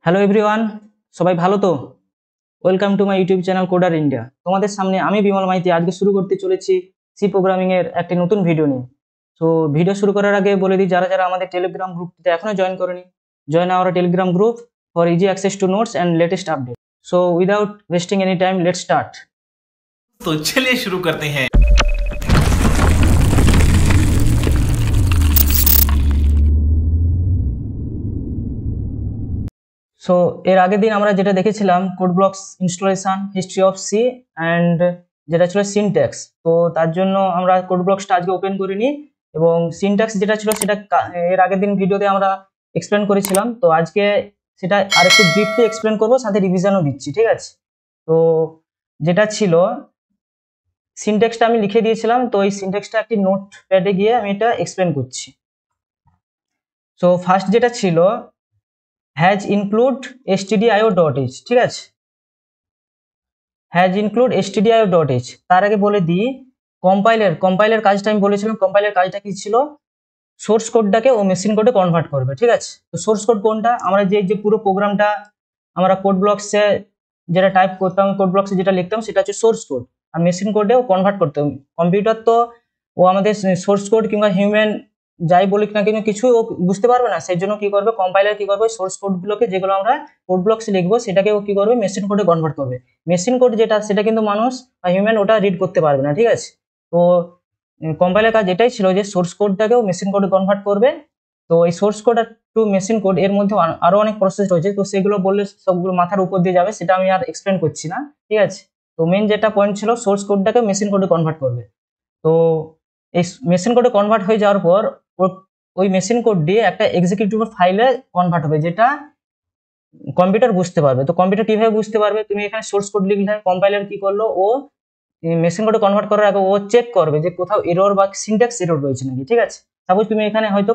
Hello everyone, সবাই ভালো তো? Welcome to my YouTube channel coder India. তোমাদের সামনে আমি বিমল মাইতি আজকে শুরু করতে চলেছি সি প্রোগ্রামিং এর একটি নতুন ভিডিও নিয়ে। তো ভিডিও শুরু করার আগে বলে দিই, যারা যারা আমাদের টেলিগ্রাম গ্রুপটিতে এখনো জয়েন করেনি, join our Telegram group for easy access to notes and latest update. So without wasting any time, let's start. तो चलिए शुरू करते हैं। সো এর আগের দিন আমরা যেটা দেখেছিলাম code blocks installation, history of C and যেটা ছিল সিনট্যাক্স। তো তার জন্য আমরা কোড ব্লকসটা আজকে ওপেন করিনি এবং সিনট্যাক্স যেটা ছিল সেটা এর আগের দিন ভিডিওতে আমরা এক্সপ্লেন করেছিলাম। তো আজকে সেটা আরেকটু ব্রিফলি এক্সপ্লেন করবো, সাথে রিভিশনও দিচ্ছি, ঠিক আছে? তো যেটা ছিল সিনট্যাক্সটা আমি লিখে দিয়েছিলাম, তো এই সিনট্যাক্সটা একটি নোট প্যাডে গিয়ে আমি এটা এক্সপ্লেন করছি। সো ফার্স্ট যেটা ছিল হ্যাজ ইনক্লুড stdio.h, ঠিক আছে? Has include stdio.h। তার আগে বলে দিই কম্পাইলের কাজটা আমি বলেছিলাম। কম্পাইলের কাজটা কি ছিল? সোর্স কোডটাকে ও মেশিন কোডে কনভার্ট করবে, ঠিক আছে? তো সোর্স কোড কোনটা? আমরা যে পুরো প্রোগ্রামটা আমরা কোড ব্লকসে যেটা টাইপ করতাম, কোড ব্লকসে যেটা লিখতাম সেটা হচ্ছে সোর্স কোড, আর মেশিন কোডেও কনভার্ট করতাম। কম্পিউটার তো ও আমাদের সোর্স কোড কিংবা হিউম্যান যাই বলিক না কেন কিছু ও বুঝতে পারবে না। সেই জন্য কি করবে, কম্পাইলার কি করবে, সোর্স কোডগুলোকে যেগুলো আমরা কোড ব্লকসে লিখবো সেটাকে ও কি করবে, মেশিন কোডে কনভার্ট করবে। মেশিন কোড যেটা সেটা কিন্তু মানুষ বা হিউম্যান ওটা রিড করতে পারবে না, ঠিক আছে? তো কম্পাইলার কাজ এটাই ছিল যে সোর্স কোডটাকেও মেশিন কোডে কনভার্ট করবে। তো এই সোর্স কোড আর টু মেশিন কোড এর মধ্যে আরো অনেক প্রসেস রয়েছে, তো সেগুলো বললে সবগুলো মাথার উপর দিয়ে যাবে, সেটা আমি আর এক্সপ্লেন করছি না, ঠিক আছে? তো মেন যেটা পয়েন্ট ছিল সোর্স কোডটাকে মেশিন কোডে কনভার্ট করবে। তো এই মেশিন কোডে কনভার্ট হয়ে যাওয়ার পর ওই মেশিন কোড দিয়ে একটা এক্সিকিউটিভ ফাইলে কনভার্ট হবে, যেটা কম্পিউটার বুঝতে পারবে। তো কম্পিউটার কিভাবে বুঝতে পারবে? তুমি এখানে সোর্স কোড লিখলে, কম্পাইলার কি করলো, ও মেশিন কোডে কনভার্ট করার আগে ও চেক করবে যে কোথাও এরর বা সিনট্যাক্স এরর রয়েছে নাকি, ঠিক আছে? সাপোজ তুমি এখানে হয়তো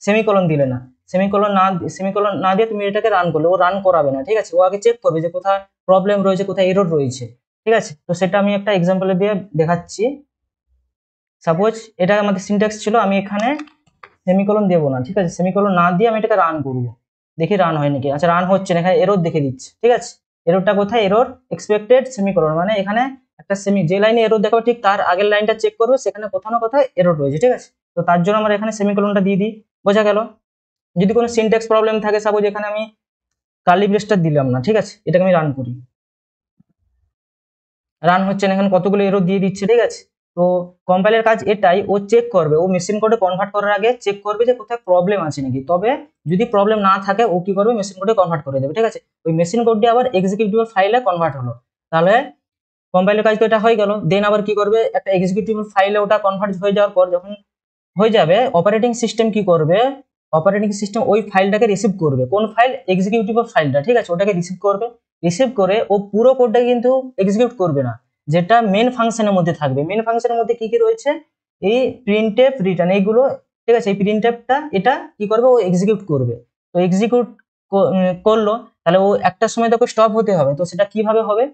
সেমিকোলন দিলে না, সেমিকোলন না দিয়ে তুমি এটাকে রান করলে ও রান করাবে না, ঠিক আছে? ও আগে চেক করবে যে কোথায় প্রবলেম রয়েছে, কোথায় এরর রয়েছে, ঠিক আছে? তো সেটা আমি একটা এক্সাম্পল দিয়ে দেখাচ্ছি। সাপোজ এটা আমাদের সিনট্যাক্স ছিল, আমি এখানে সেমিকোলন দেবো না, ঠিক আছে? সেমিকোলন না দিয়ে আমি এটাকে রান করবো, দেখি রান হয় নাকি। আচ্ছা, রান হচ্ছে না, এখানে এরর দেখে দিচ্ছে, ঠিক আছে? এররটা কোথায়? এরর এক্সপেক্টেড সেমিকোলন, মানে এখানে একটা যে লাইনে এরর দেখাবো ঠিক তার আগের লাইনটা চেক করবে, সেখানে কোথাও না কোথাও এরর রয়েছে, ঠিক আছে? তো তার জন্য আমরা এখানে সেমিকোলনটা দিয়ে দিই, বোঝা গেল? যদি কোনো সিনট্যাক্স প্রবলেম থাকে, সাপোজ এখানে আমি কার্লি ব্রেসটা দিলাম না, ঠিক আছে? এটাকে আমি রান করি, রান হচ্ছে না, এখানে কতগুলো এরর দিয়ে দিচ্ছে, ঠিক আছে? তো কম্পাইলের কাজ এটাই, ও চেক করবে, ও মেশিন কোডে কনভার্ট করার আগে চেক করবে যে কোথায় প্রবলেম আছে নাকি। তবে যদি প্রবলেম না থাকে ও কি করবে, মেশিন কোডে কনভার্ট করে দেবে, ঠিক আছে? ওই মেশিন কোডটি আবার এক্সিকিউটিভ ফাইলে কনভার্ট হলো, তাহলে কম্পাইলের কাজ তো এটা হয়ে গেল। দেন আবার কি করবে, একটা এক্সিকিউটিভ ফাইলে ওটা কনভার্ট হয়ে যাওয়ার পর যখন হয়ে যাবে, অপারেটিং সিস্টেম কি করবে, অপারেটিং সিস্টেম ওই ফাইলটাকে রিসিভ করবে। কোন ফাইল? এক্সিকিউটিভ ফাইলটা, ঠিক আছে? ওটাকে রিসিভ করবে, রিসিভ করে ও পুরো কোডটা কিন্তু এক্সিকিউট করবে না, যেটা মেন ফাংশনের মধ্যে থাকবে। মেন ফাংশনের মধ্যে কি কি রয়েছে? এই প্রিন্টএফ, রিটার্ন, এইগুলো, ঠিক আছে? এই প্রিন্টএফটা এটা কি করবে, ও এক্সিকিউট করবে। তো এক্সিকিউট করলো, তাহলে ও একটা সময় দেখো স্টপ হতে হবে। তো সেটা কিভাবে হবে?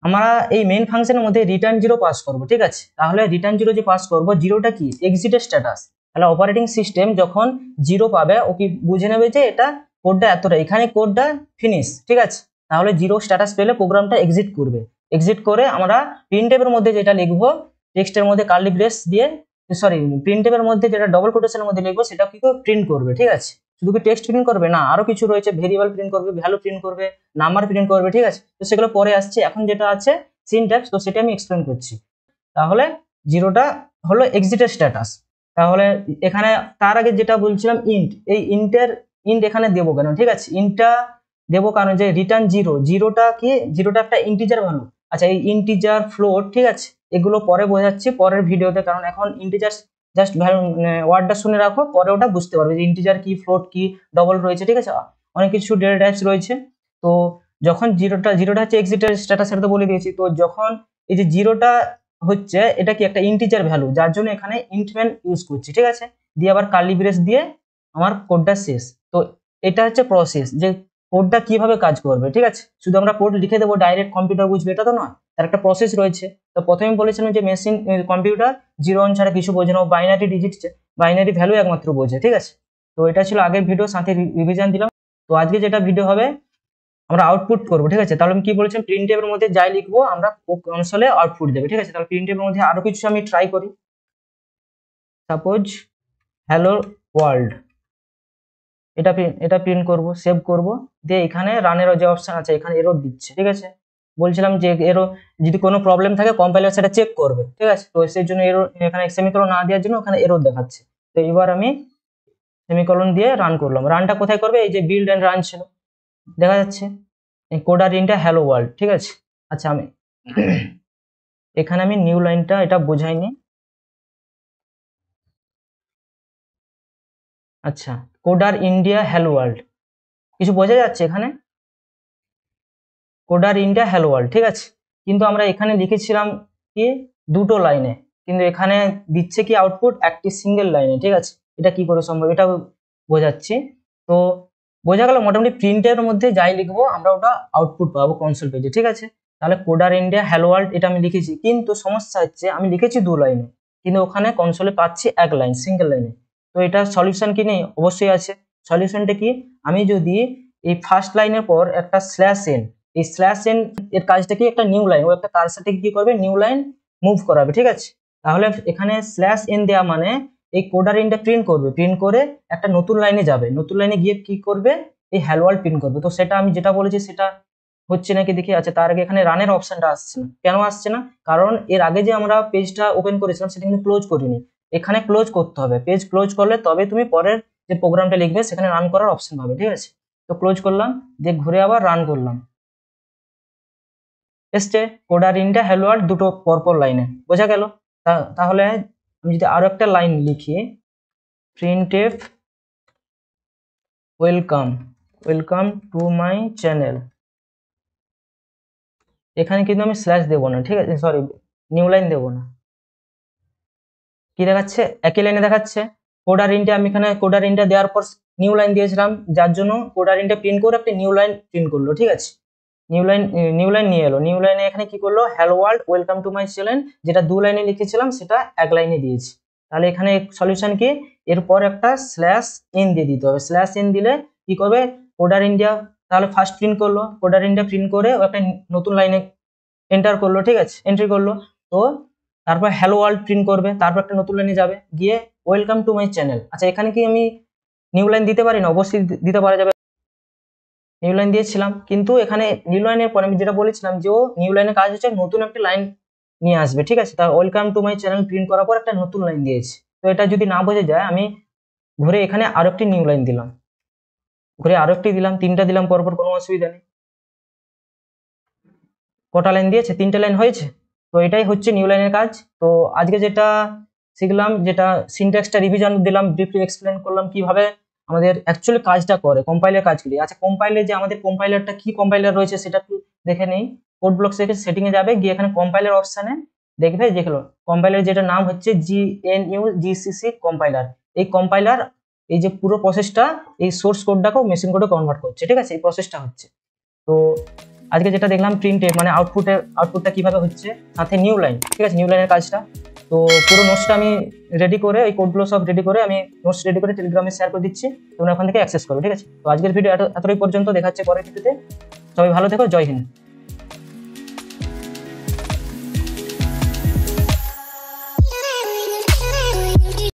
আমরা এই মেইন ফাংশনের মধ্যে রিটার্ন জিরো পাস করব, ঠিক আছে? তাহলে রিটার্ন জিরো যে পাস করব, জিরোটা কি? এক্সিটের স্ট্যাটাস। তাহলে অপারেটিং সিস্টেম যখন জিরো পাবে ও কি বুঝে নেবে যে এটা কোডটা এতটা, এখানে কোডটা ফিনিশ, ঠিক আছে? তাহলে জিরো স্ট্যাটাস পেলে প্রোগ্রামটা এক্সিট করবে। এক্সিট করে আমরা প্রিন্টএফের মধ্যে যেটা লিখবো, টেক্সটের মধ্যে কার্লি ব্রেস দিয়ে, সরি, প্রিন্টএফের মধ্যে যেটা ডবল কোটেশনের মধ্যে লিখবো সেটা কি প্রিন্ট করবে, ঠিক আছে? শুধু কি টেক্সট প্রিন্ট করবে না, আরো কিছু রয়েছে, ভেরিয়েবল প্রিন্ট করবে, ভ্যালু প্রিন্ট করবে, নাম্বার প্রিন্ট করবে, ঠিক আছে? তো সেগুলো পরে আসছে, এখন যেটা আছে সিনট্যাক্স, তো সেটা আমি এক্সপ্লেন করছি। তাহলে জিরোটা হলো এক্সিটের স্ট্যাটাস। তাহলে এখানে তার আগে যেটা বলছিলাম ইন্ট, এই ইন্ট এখানে দেবো কেন, ঠিক আছে? ইন্টটা দেবো কারণ যে রিটার্ন জিরো, জিরোটা কি? জিরোটা একটা ইন্টিজার ভ্যালু। আচ্ছা, এই ইন্টিজার, ফ্লোট, ঠিক আছে, এগুলো পরে বোঝাচ্ছি পরের ভিডিওতে, কারণ এখন ইন্টিজার জাস্ট ভ্যালু ওয়ার্ডটা শুনে রাখো, পরে ওটা বুঝতে পারবে যে ইন্টিজার কি, ফ্লোট কি, ডবল রয়েছে, ঠিক আছে? অনেক কিছু ডেটা টাইপস রয়েছে। তো যখন জিরোটা হচ্ছে এক্সিটের স্ট্যাটাস, এটা তো বলে দিয়েছি। তো যখন এই যে জিরোটা হচ্ছে, এটা কি একটা ইন্টিজার ভ্যালু, যার জন্য এখানে ইন্টম্যান ইউজ করছি, ঠিক আছে? দিয়ে আবার কার্লি ব্রেস দিয়ে আমার কোডটা শেষ। তো এটা হচ্ছে প্রসেস, যে কোডটা কিভাবে কাজ করবে, ঠিক আছে? শুধু আমরা কোড লিখে দেবো ডাইরেক্ট কম্পিউটার বুঝবে, এটা তো নয়, তার একটা প্রসেস রয়েছে। তো প্রথমে বলেছিলাম যে মেশিন কম্পিউটার জিরো ওয়ান ছাড়া কিছু বোঝে না, বাইনারি ডিজিট, বাইনারি ভ্যালু একমাত্র বোঝে, ঠিক আছে? তো এটা ছিল আগের ভিডিও, সাথে রিভিশন দিলাম। তো আজকে যেটা ভিডিও হবে আমরা আউটপুট করবো, ঠিক আছে। তাহলে আমি কি বলেছিলাম, প্রিন্ট এর মধ্যে যাই লিখবো আমরা কনসোলে আউটপুট দেবে, ঠিক আছে। তাহলে প্রিন্ট এর মধ্যে আরো কিছু আমি ট্রাই করি, সাপোজ হ্যালো ওয়ার্ল্ড, এটা প্রিন্ট করব, সেভ করব, দিয়ে এখানে রানের যে অপশন আছে এখানে এরর দিচ্ছে, ঠিক আছে। বলছিলাম যে এরর যদি কোনো প্রবলেম থাকে কম্পাইলার সেটা চেক করবে, ঠিক আছে। তো সেই জন্য এরর এখানে সেমিকোলন না দেওয়ার জন্য ওখানে এরর দেখাচ্ছে। তো এবার আমি সেমিকোলন দিয়ে রান করলাম। রানটা কোথায় করবে, এই যে বিল্ড এন্ড রান ছিল দেখা যাচ্ছে, কোডার ইনটা হ্যালো ওয়ার্ল্ড, ঠিক আছে। আচ্ছা আমি এখানে আমি নিউ লাইনটা এটা বোঝাইনি। আচ্ছা, কোডার ইন্ডিয়া হ্যালো ওয়ার্ল্ড, কিছু বোঝা যাচ্ছে এখানে, কোডার ইন্ডিয়া হ্যালো ওয়ার্ল্ড, ঠিক আছে। কিন্তু আমরা এখানে লিখেছিলাম কি দুটো লাইনে, কিন্তু এখানে দিচ্ছে কি আউটপুট একটি সিঙ্গেল লাইনে, ঠিক আছে। এটা কি করে সম্ভব, এটা বোঝাচ্ছি। তো বোঝা গেল মোটামুটি প্রিন্টের মধ্যে যাই লিখবো আমরা ওটা আউটপুট পাবো কনসোল পেজে, ঠিক আছে। তাহলে কোডার ইন্ডিয়া হ্যালো ওয়ার্ল্ড এটা আমি লিখেছি, কিন্তু সমস্যা হচ্ছে আমি লিখেছি দু লাইনে, কিন্তু ওখানে কনসোলে পাচ্ছি এক লাইন, সিঙ্গেল লাইনে। তো এটা সলিউশন কি নেই, অবশ্যই আছে। সলিউশনটা কি, আমি যদি এই ফার্স্ট লাইনের পর একটা স্ল্যাশ এন, এই স্ল্যাশ এন এর কাজটা কি একটা নিউ লাইন, ও একটা কার্সারটাকে কি করবে নিউ লাইন মুভ করাবে, ঠিক আছে। তাহলে এখানে স্ল্যাশ এন দেওয়া মানে এই কোডার ইনটা প্রিন্ট করবে, প্রিন্ট করে একটা নতুন লাইনে যাবে, নতুন লাইনে গিয়ে কি করবে এই হ্যালো ওয়ার্ল্ড প্রিন্ট করবে। তো সেটা আমি যেটা বলেছি সেটা হচ্ছে নাকি দেখি। আচ্ছা তার আগে এখানে রানের অপশনটা আসছে না, কেন আসছে না, কারণ এর আগে যে আমরা পেজটা ওপেন করেছিলাম সেটা কিন্তু ক্লোজ করিনি, এখানে ক্লোজ করতে হবে। পেজ ক্লোজ করলে তবে তুমি পরের যে প্রোগ্রামটা লিখবে সেখানে রান করার অপশন পাবে, ঠিক আছে। তো ক্লোজ করলাম, দিয়ে ঘুরে আবার রান করলাম, এসছে কোডার ইনটা হ্যালো ওয়ার্ল্ড দুটো পরপর লাইনে, বোঝা গেল। তাহলে আমি যদি আরো একটা লাইন লিখি, printf welcome to my channel, এখানে কিন্তু আমি স্ল্যাশ দেবো না, ঠিক আছে, সরি নিউ লাইন দেবো না। কি দেখাচ্ছে, একই লাইনে দেখাচ্ছে। কোডার ইনটা আমি এখানে কোডার ইনটা দেওয়ার পর নিউ লাইন দিয়েছিলাম, যার জন্য কোডার ইনটা প্রিন্ট করে একটা নিউ লাইন প্রিন্ট করলো, ঠিক আছে। নিউ লাইন নিয়ে এলো, নিউ লাইনে এখানে কি করলো hello world welcome to my channel, যেটা দু লাইনে লিখেছিলাম সেটা এক লাইনে দিয়েছি। তাহলে এখানে সলিউশন কি, এরপর একটা স্ল্যাশ এন দিয়ে দিতে হবে। স্ল্যাশ এন দিলে কি করবে কোডার ইন্ডিয়া, তাহলে ফার্স্ট প্রিন্ট করলো, কোডার ইন্ডিয়া প্রিন্ট করে একটা নতুন লাইনে এন্টার করলো, ঠিক আছে, এন্ট্রি করলো। তো তারপর হ্যালো ওয়ার্ল্ড প্রিন্ট করবে, তারপর একটা নতুন লাইনে যাবে, গিয়ে ওয়েলকাম টু মাই চ্যানেল। আচ্ছা এখানে কি আমি নিউ লাইন দিতে পারি না, অবশ্যই দিতে পারা যাবে, নিউ লাইন দিয়েছিলাম। কিন্তু এখানে নিউ লাইনের পরে আমি যেটা বলেছিলাম যে ও নিউ লাইনের কাজ হচ্ছে নতুন একটা লাইন নিয়ে আসবে, ঠিক আছে। তার welcome to my channel print করার পর একটা নতুন লাইন দিয়েছি। তো এটা যদি না বোঝা যায় আমি ঘুরে এখানে আরো একটি নিউ লাইন দিলাম, ঘুরে আরো একটি দিলাম, তিনটা দিলাম পরপর, কোনো অসুবিধা নেই। কটা লাইন দিয়েছে, তিনটা লাইন হয়েছে। তো এটাই হচ্ছে নিউ লাইনের কাজ। তো আজকে যেটা শিখলাম, যেটা সিনট্যাক্সটা রিভিশন দিলাম, ব্রিফলি এক্সপ্লেন করলাম কিভাবে আমাদের অ্যাকচুয়ালি কাজটা করে, কম্পাইলার কাজগুলি। আচ্ছা কম্পাইলার যে আমাদের কম্পাইলারটা কি কম্পাইলার রয়েছে সেটা একটু দেখে নেই। কোড ব্লক সেটিং এ যাবে, গিয়ে এখানে কম্পাইলার অপশনে দেখবে যেগুলো কম্পাইলার যেটা নাম হচ্ছে GNU GCC কম্পাইলার। এই কম্পাইলার এই যে পুরো প্রসেসটা এই সোর্স কোডটাকেও মেশিন কোডে কনভার্ট করছে, ঠিক আছে, এই প্রসেসটা হচ্ছে। তো আজকে যেটা দেখলাম প্রিন্টে মানে আউটপুটটা কিভাবে হচ্ছে, সাথে নিউ লাইন, ঠিক আছে, নিউ লাইনের কাজটা। তো পুরো নোটসটা আমি রেডি করে, এই কোডগুলো সব রেডি করে আমি নোটস রেডি করে টেলিগ্রামে শেয়ার করে দিচ্ছি, তোমরা ওখান থেকে অ্যাক্সেস করো, ঠিক আছে। তো আজকের ভিডিও এতটাই পর্যন্ত, দেখা হচ্ছে পরের ভিডিওতে। সবাই ভালো থেকো, জয় হিন্দ।